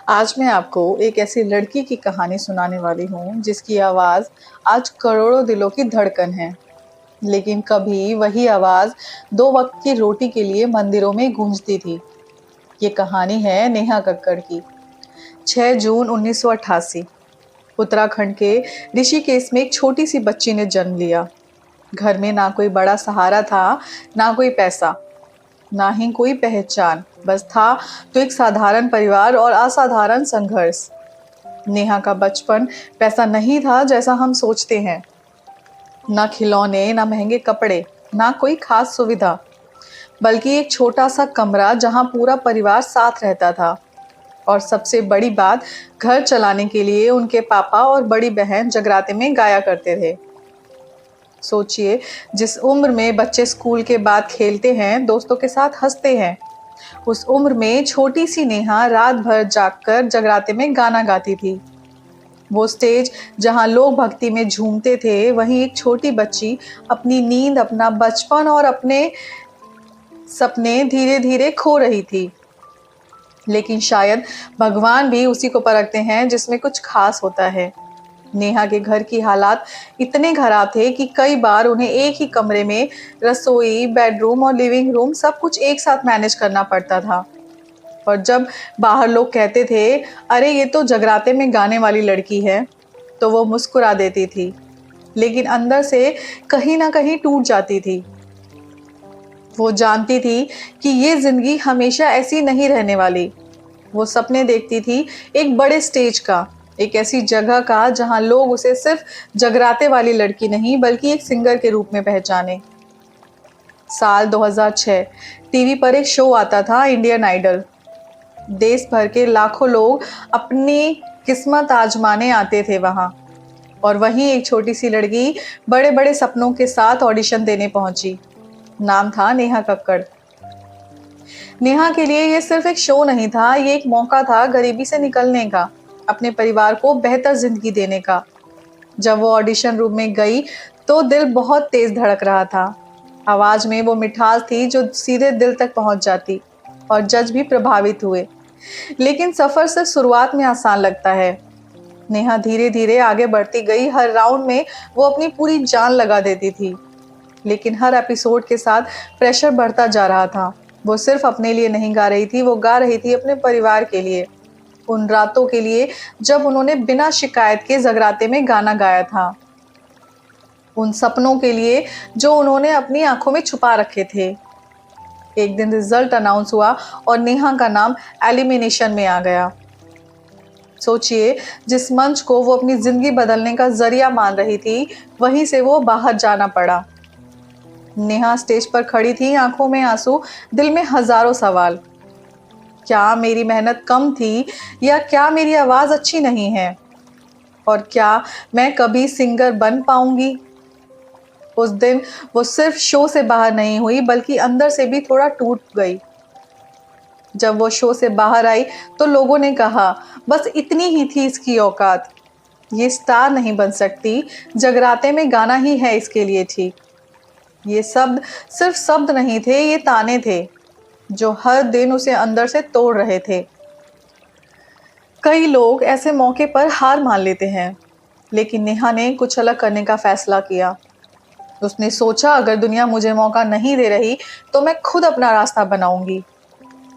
आज मैं आपको एक ऐसी लड़की की कहानी सुनाने वाली हूँ जिसकी आवाज़ आज करोड़ों दिलों की धड़कन है। लेकिन कभी वही आवाज़ दो वक्त की रोटी के लिए मंदिरों में गूंजती थी। ये कहानी है नेहा कक्कड़ की। 6 जून 1988 उत्तराखंड के ऋषिकेश में एक छोटी सी बच्ची ने जन्म लिया। घर में ना कोई बड़ा सहारा था, ना कोई पैसा, ना ही कोई पहचान, बस था तो एक साधारण परिवार और असाधारण संघर्ष। नेहा का बचपन वैसा नहीं था जैसा हम सोचते हैं। ना खिलौने, ना महंगे कपड़े, ना कोई खास सुविधा, बल्कि एक छोटा सा कमरा जहां पूरा परिवार साथ रहता था। और सबसे बड़ी बात, घर चलाने के लिए उनके पापा और बड़ी बहन जगराते में गाया करते थे। सोचिए, जिस उम्र में बच्चे स्कूल के बाद खेलते हैं, दोस्तों के साथ हंसते हैं, उस उम्र में छोटी सी नेहा रात भर जागकर जगराते में गाना गाती थी। वो स्टेज जहां लोग भक्ति में झूमते थे, वहीं एक छोटी बच्ची अपनी नींद, अपना बचपन और अपने सपने धीरे धीरे खो रही थी। लेकिन शायद भगवान भी उसी को परखते हैं जिसमें कुछ खास होता है। नेहा के घर की हालात इतने खराब थे कि कई बार उन्हें एक ही कमरे में रसोई, बेडरूम और लिविंग रूम सब कुछ एक साथ मैनेज करना पड़ता था। और जब बाहर लोग कहते थे, अरे ये तो जगराते में गाने वाली लड़की है, तो वो मुस्कुरा देती थी, लेकिन अंदर से कहीं ना कहीं टूट जाती थी। वो जानती थी कि ये जिंदगी हमेशा ऐसी नहीं रहने वाली। वो सपने देखती थी एक बड़े स्टेज का, एक ऐसी जगह का जहां लोग उसे सिर्फ जगराते वाली लड़की नहीं बल्कि एक सिंगर के रूप में पहचाने। साल 2006 टीवी पर एक शो आता था, इंडियन आइडल। देश भर के लाखों लोग अपनी किस्मत आजमाने आते थे वहां। और वहीं एक छोटी सी लड़की बड़े बड़े सपनों के साथ ऑडिशन देने पहुंची। नाम था नेहा कक्कड़। नेहा के लिए ये सिर्फ एक शो नहीं था, ये एक मौका था गरीबी से निकलने का, अपने परिवार को बेहतर जिंदगी देने का। जब वो ऑडिशन रूम में गई तो दिल बहुत तेज धड़क रहा था। आवाज में वो मिठास थी जो सीधे दिल तक पहुंच जाती, और जज भी प्रभावित हुए। लेकिन सफर सिर्फ शुरुआत में आसान लगता है। नेहा धीरे धीरे आगे बढ़ती गई। हर राउंड में वो अपनी पूरी जान लगा देती थी, लेकिन हर एपिसोड के साथ प्रेशर बढ़ता जा रहा था। वो सिर्फ अपने लिए नहीं गा रही थी, वो गा रही थी अपने परिवार के लिए। उन रातों के लिए जब उन्होंने बिना शिकायत के जगराते में गाना गाया था। उन सपनों के लिए जो उन्होंने अपनी आंखों में छुपा रखे थे। एक दिन रिजल्ट अनाउंस हुआ और नेहा का नाम एलिमिनेशन में आ गया। सोचिए, जिस मंच को वो अपनी जिंदगी बदलने का जरिया मान रही थी, वहीं से वो बाहर जाना पड़ा। नेहा स्टेज पर खड़ी थी, आंखों में आंसू, दिल में हजारों सवाल। क्या मेरी मेहनत कम थी, या क्या मेरी आवाज अच्छी नहीं है, और क्या मैं कभी सिंगर बन पाऊंगी? उस दिन वो सिर्फ शो से बाहर नहीं हुई, बल्कि अंदर से भी थोड़ा टूट गई। जब वो शो से बाहर आई तो लोगों ने कहा, बस इतनी ही थी इसकी औकात, ये स्टार नहीं बन सकती, जगराते में गाना ही है इसके लिए ठीक। ये शब्द सिर्फ शब्द नहीं थे, ये ताने थे जो हर दिन उसे अंदर से तोड़ रहे थे। कई लोग ऐसे मौके पर हार मान लेते हैं, लेकिन नेहा ने कुछ अलग करने का फैसला किया। उसने सोचा, अगर दुनिया मुझे मौका नहीं दे रही तो मैं खुद अपना रास्ता बनाऊंगी।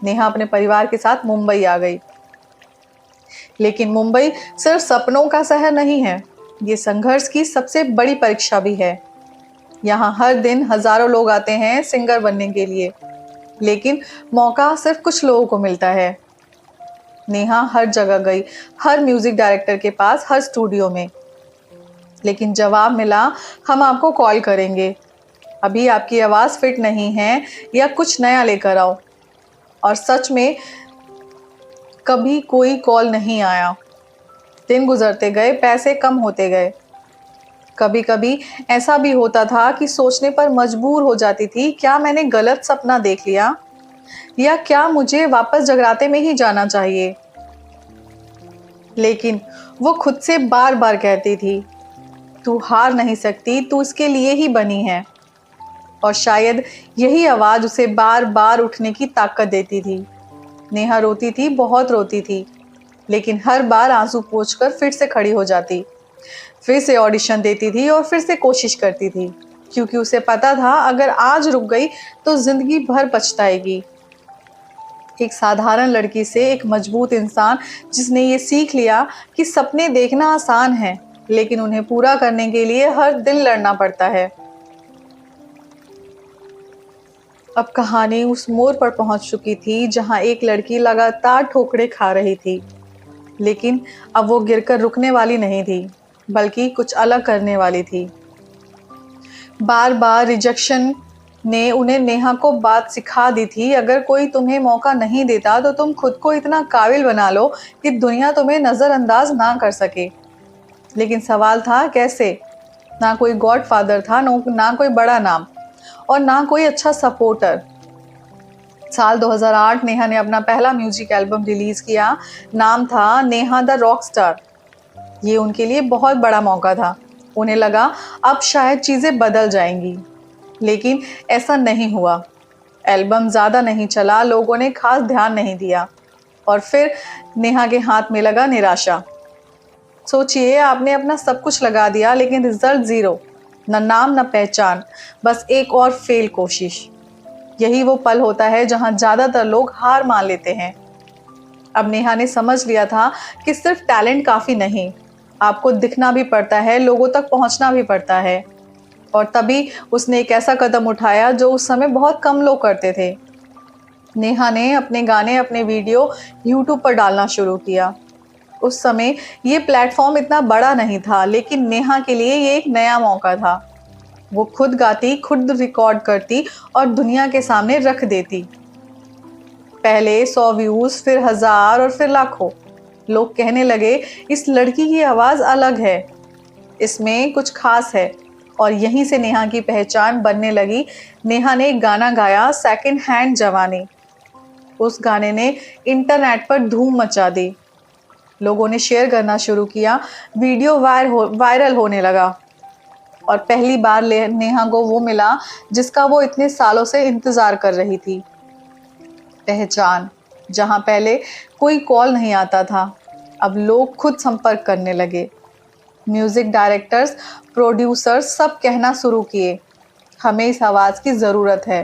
नेहा अपने परिवार के साथ मुंबई आ गई। लेकिन मुंबई सिर्फ सपनों का शहर नहीं है, ये संघर्ष की सबसे बड़ी परीक्षा भी है। यहाँ हर दिन हजारों लोग आते हैं सिंगर बनने के लिए, लेकिन मौका सिर्फ कुछ लोगों को मिलता है। नेहा हर जगह गई, हर म्यूजिक डायरेक्टर के पास, हर स्टूडियो में, लेकिन जवाब मिला, हम आपको कॉल करेंगे, अभी आपकी आवाज फिट नहीं है, या कुछ नया लेकर आओ। और सच में कभी कोई कॉल नहीं आया। दिन गुजरते गए, पैसे कम होते गए। कभी कभी ऐसा भी होता था कि सोचने पर मजबूर हो जाती थी, क्या मैंने गलत सपना देख लिया, या क्या मुझे वापस जगराते में ही जाना चाहिए। लेकिन वो खुद से बार बार कहती थी, तू हार नहीं सकती, तू इसके लिए ही बनी है। और शायद यही आवाज उसे बार बार उठने की ताकत देती थी। नेहा रोती थी, बहुत रोती थी, लेकिन हर बार आंसू पोंछकर फिर से खड़ी हो जाती, फिर से ऑडिशन देती थी और फिर से कोशिश करती थी, क्योंकि उसे पता था अगर आज रुक गई तो जिंदगी भर पछताएगी। एक साधारण लड़की से एक मजबूत इंसान, जिसने ये सीख लिया कि सपने देखना आसान है, लेकिन उन्हें पूरा करने के लिए हर दिन लड़ना पड़ता है। अब कहानी उस मोड़ पर पहुंच चुकी थी जहां एक लड़की लगातार ठोकरें खा रही थी, लेकिन अब वो गिरकर रुकने वाली नहीं थी, बल्कि कुछ अलग करने वाली थी। बार बार रिजेक्शन ने उन्हें नेहा को बात सिखा दी थी, अगर कोई तुम्हें मौका नहीं देता तो तुम खुद को इतना काबिल बना लो कि दुनिया तुम्हें नज़रअंदाज ना कर सके। लेकिन सवाल था कैसे? ना कोई गॉडफादर था, ना कोई बड़ा नाम, और ना कोई अच्छा सपोर्टर। साल 2008 नेहा ने अपना पहला म्यूजिक एल्बम रिलीज किया। नाम था नेहा द रॉक स्टार। ये उनके लिए बहुत बड़ा मौका था। उन्हें लगा अब शायद चीज़ें बदल जाएंगी, लेकिन ऐसा नहीं हुआ। एल्बम ज़्यादा नहीं चला, लोगों ने खास ध्यान नहीं दिया, और फिर नेहा के हाथ में लगा निराशा। सोचिए, आपने अपना सब कुछ लगा दिया, लेकिन रिजल्ट ज़ीरो। न नाम न पहचान, बस एक और फेल कोशिश। यही वो पल होता है जहां ज़्यादातर लोग हार मान लेते हैं। अब नेहा ने समझ लिया था कि सिर्फ टैलेंट काफ़ी नहीं, आपको दिखना भी पड़ता है, लोगों तक पहुंचना भी पड़ता है। और तभी उसने एक ऐसा कदम उठाया जो उस समय बहुत कम लोग करते थे। नेहा ने अपने गाने, अपने वीडियो यूट्यूब पर डालना शुरू किया। उस समय ये प्लेटफॉर्म इतना बड़ा नहीं था, लेकिन नेहा के लिए ये एक नया मौका था। वो खुद गाती, खुद रिकॉर्ड करती और दुनिया के सामने रख देती। पहले 100 व्यूज, फिर 1000 और फिर लाखों। लोग कहने लगे इस लड़की की आवाज़ अलग है, इसमें कुछ खास है। और यहीं से नेहा की पहचान बनने लगी। नेहा ने एक गाना गाया, सेकंड हैंड जवानी। उस गाने ने इंटरनेट पर धूम मचा दी। लोगों ने शेयर करना शुरू किया, वीडियो वायरल होने लगा, और पहली बार नेहा को वो मिला जिसका वो इतने सालों से इंतज़ार कर रही थी। पहचान। जहां पहले कोई कॉल नहीं आता था, अब लोग खुद संपर्क करने लगे। म्यूजिक डायरेक्टर्स, प्रोड्यूसर्स सब कहना शुरू किए, हमें इस आवाज़ की ज़रूरत है।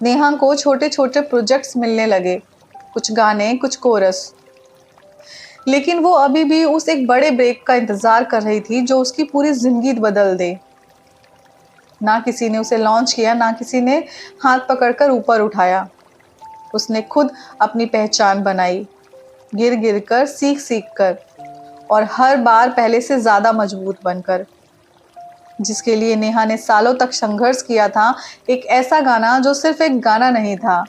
नेहा को छोटे छोटे प्रोजेक्ट्स मिलने लगे, कुछ गाने, कुछ कोरस। लेकिन वो अभी भी उस एक बड़े ब्रेक का इंतज़ार कर रही थी जो उसकी पूरी ज़िंदगी बदल दे। ना किसी ने उसे लॉन्च किया, ना किसी ने हाथ पकड़कर ऊपर उठाया। उसने खुद अपनी पहचान बनाई, गिर गिर कर, सीख सीख कर, और हर बार पहले से ज़्यादा मजबूत बनकर। जिसके लिए नेहा ने सालों तक संघर्ष किया था, एक ऐसा गाना जो सिर्फ एक गाना नहीं था,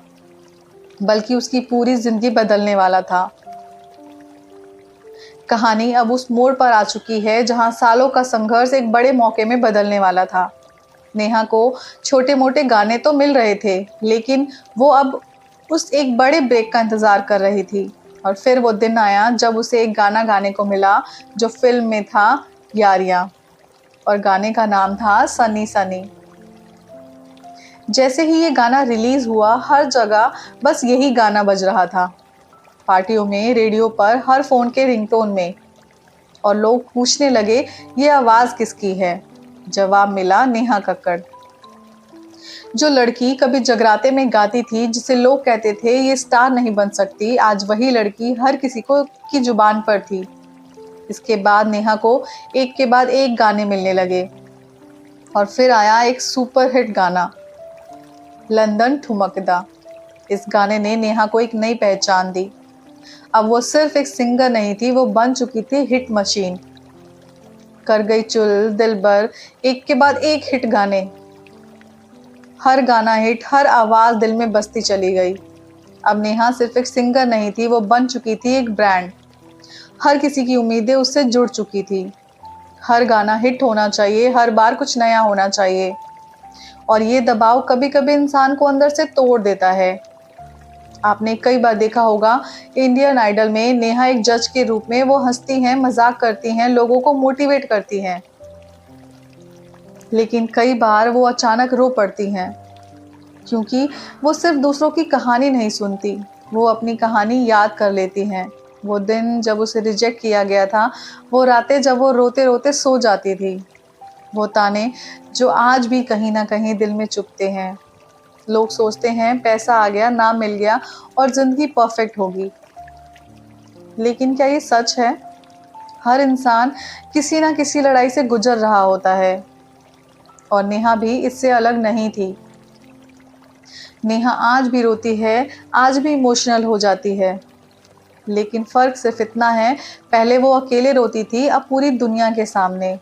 बल्कि उसकी पूरी ज़िंदगी बदलने वाला था। कहानी अब उस मोड़ पर आ चुकी है जहां सालों का संघर्ष एक बड़े मौके में बदलने वाला था। नेहा को छोटे मोटे गाने तो मिल रहे थे, लेकिन वो अब उस एक बड़े ब्रेक का इंतज़ार कर रही थी। और फिर वो दिन आया जब उसे एक गाना गाने को मिला जो फिल्म में था, यारियां, और गाने का नाम था सनी सनी। जैसे ही ये गाना रिलीज़ हुआ, हर जगह बस यही गाना बज रहा था, पार्टियों में, रेडियो पर, हर फ़ोन के रिंगटोन में। और लोग पूछने लगे ये आवाज़ किसकी है? जवाब मिला, नेहा कक्कड़। जो लड़की कभी जगराते में गाती थी, जिसे लोग कहते थे ये स्टार नहीं बन सकती, आज वही लड़की हर किसी को की जुबान पर थी। इसके बाद नेहा को एक के बाद एक गाने मिलने लगे, और फिर आया एक सुपरहिट गाना, लंदन ठुमकदा। इस गाने ने नेहा को एक नई पहचान दी। अब वो सिर्फ एक सिंगर नहीं थी, वो बन चुकी थी हिट मशीन। कर गई चुल, दिलबर, एक के बाद एक हिट गाने। हर गाना हिट, हर आवाज़ दिल में बसती चली गई। अब नेहा सिर्फ एक सिंगर नहीं थी, वो बन चुकी थी एक ब्रांड। हर किसी की उम्मीदें उससे जुड़ चुकी थी। हर गाना हिट होना चाहिए, हर बार कुछ नया होना चाहिए। और ये दबाव कभी कभी इंसान को अंदर से तोड़ देता है। आपने कई बार देखा होगा, इंडियन आइडल में नेहा एक जज के रूप में वो हंसती हैं, मजाक करती हैं, लोगों को मोटिवेट करती हैं। लेकिन कई बार वो अचानक रो पड़ती हैं, क्योंकि वो सिर्फ दूसरों की कहानी नहीं सुनती, वो अपनी कहानी याद कर लेती हैं। वो दिन जब उसे रिजेक्ट किया गया था, वो रातें जब वो रोते-रोते सो जाती थी, वो ताने जो आज भी कहीं न कहीं दिल में चुभते हैं। लोग सोचते हैं पैसा आ गया, नाम मिल गया और ज़िंदगी परफेक्ट होगी। लेकिन क्या ये सच है? हर इंसान किसी न किसी लड़ाई से गुज़र रहा होता है और नेहा भी इससे अलग नहीं थी। नेहा आज भी रोती है, आज भी इमोशनल हो जाती है। लेकिन फ़र्क सिर्फ़ इतना है, पहले वो अकेले रोती थी, अब पूरी दुनिया के सामने।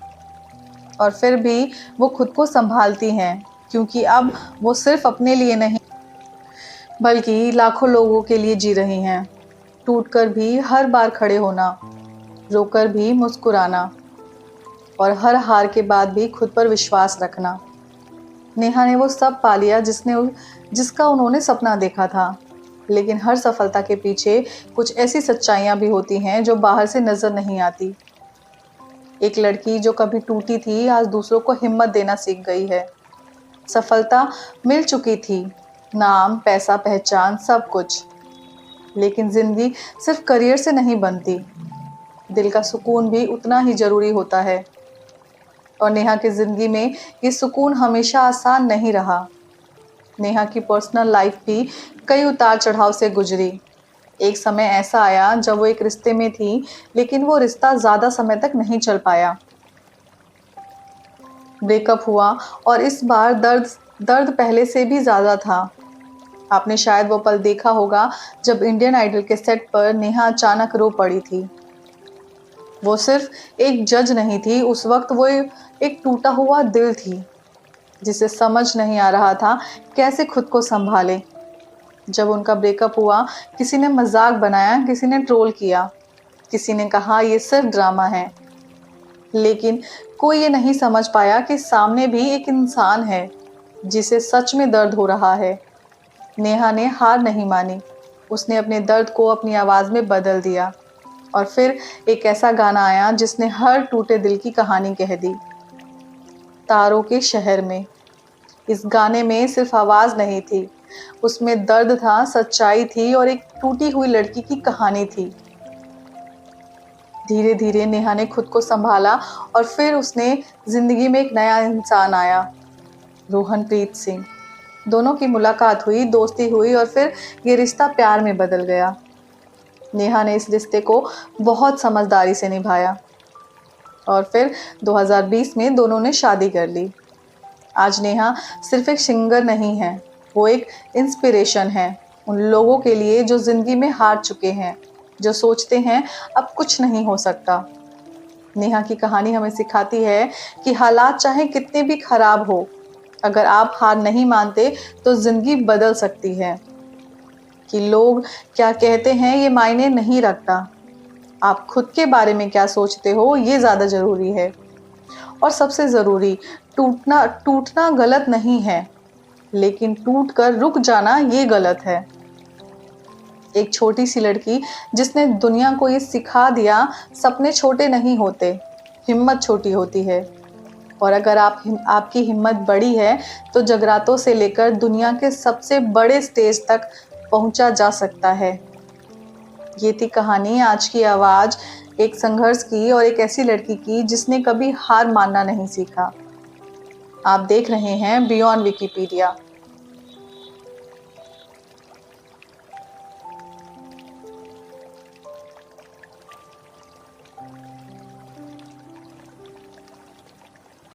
और फिर भी वो खुद को सँभालती हैं, क्योंकि अब वो सिर्फ़ अपने लिए नहीं, बल्कि लाखों लोगों के लिए जी रही हैं। टूटकर भी हर बार खड़े होना, रोकर भी मुस्कुराना और हर हार के बाद भी खुद पर विश्वास रखना। नेहा ने वो सब पा लिया जिसका उन्होंने सपना देखा था। लेकिन हर सफलता के पीछे कुछ ऐसी सच्चाइयाँ भी होती हैं जो बाहर से नज़र नहीं आती। एक लड़की जो कभी टूटी थी, आज दूसरों को हिम्मत देना सीख गई है। सफलता मिल चुकी थी, नाम, पैसा, पहचान, सब कुछ। लेकिन ज़िंदगी सिर्फ करियर से नहीं बनती, दिल का सुकून भी उतना ही ज़रूरी होता है। और नेहा की ज़िंदगी में ये सुकून हमेशा आसान नहीं रहा। नेहा की पर्सनल लाइफ भी कई उतार चढ़ाव से गुजरी। एक समय ऐसा आया जब वो एक रिश्ते में थी, लेकिन वो रिश्ता ज़्यादा समय तक नहीं चल पाया। ब्रेकअप हुआ और इस बार दर्द दर्द पहले से भी ज़्यादा था। आपने शायद वो पल देखा होगा जब इंडियन आइडल के सेट पर नेहा अचानक रो पड़ी थी। वो सिर्फ एक जज नहीं थी, उस वक्त वो एक टूटा हुआ दिल थी, जिसे समझ नहीं आ रहा था कैसे खुद को संभाले। जब उनका ब्रेकअप हुआ, किसी ने मजाक बनाया, किसी ने ट्रोल किया, किसी ने कहा ये सिर्फ ड्रामा है। लेकिन कोई ये नहीं समझ पाया कि सामने भी एक इंसान है जिसे सच में दर्द हो रहा है। नेहा ने हार नहीं मानी, उसने अपने दर्द को अपनी आवाज़ में बदल दिया और फिर एक ऐसा गाना आया जिसने हर टूटे दिल की कहानी कह दी। तारों के शहर में। इस गाने में सिर्फ आवाज़ नहीं थी, उसमें दर्द था, सच्चाई थी और एक टूटी हुई लड़की की कहानी थी। धीरे धीरे नेहा ने खुद को संभाला और फिर उसने ज़िंदगी में एक नया इंसान आया, रोहनप्रीत सिंह। दोनों की मुलाकात हुई, दोस्ती हुई और फिर ये रिश्ता प्यार में बदल गया। नेहा ने इस रिश्ते को बहुत समझदारी से निभाया और फिर 2020 में दोनों ने शादी कर ली। आज नेहा सिर्फ एक सिंगर नहीं है, वो एक इंस्पिरेशन है उन लोगों के लिए जो ज़िंदगी में हार चुके हैं, जो सोचते हैं अब कुछ नहीं हो सकता। नेहा की कहानी हमें सिखाती है कि हालात चाहे कितने भी खराब हो, अगर आप हार नहीं मानते तो ज़िंदगी बदल सकती है। कि लोग क्या कहते हैं ये मायने नहीं रखता, आप खुद के बारे में क्या सोचते हो ये ज़्यादा ज़रूरी है। और सबसे ज़रूरी, टूटना गलत नहीं है, लेकिन टूट कर रुक जाना ये गलत है। एक छोटी सी लड़की जिसने दुनिया को ये सिखा दिया, सपने छोटे नहीं होते, हिम्मत छोटी होती है। और अगर आपकी हिम्मत बड़ी है तो जगरातों से लेकर दुनिया के सबसे बड़े स्टेज तक पहुंचा जा सकता है। ये थी कहानी आज की आवाज़, एक संघर्ष की और एक ऐसी लड़की की जिसने कभी हार मानना नहीं सीखा। आप देख रहे हैं बियॉन्ड विकिपीडिया।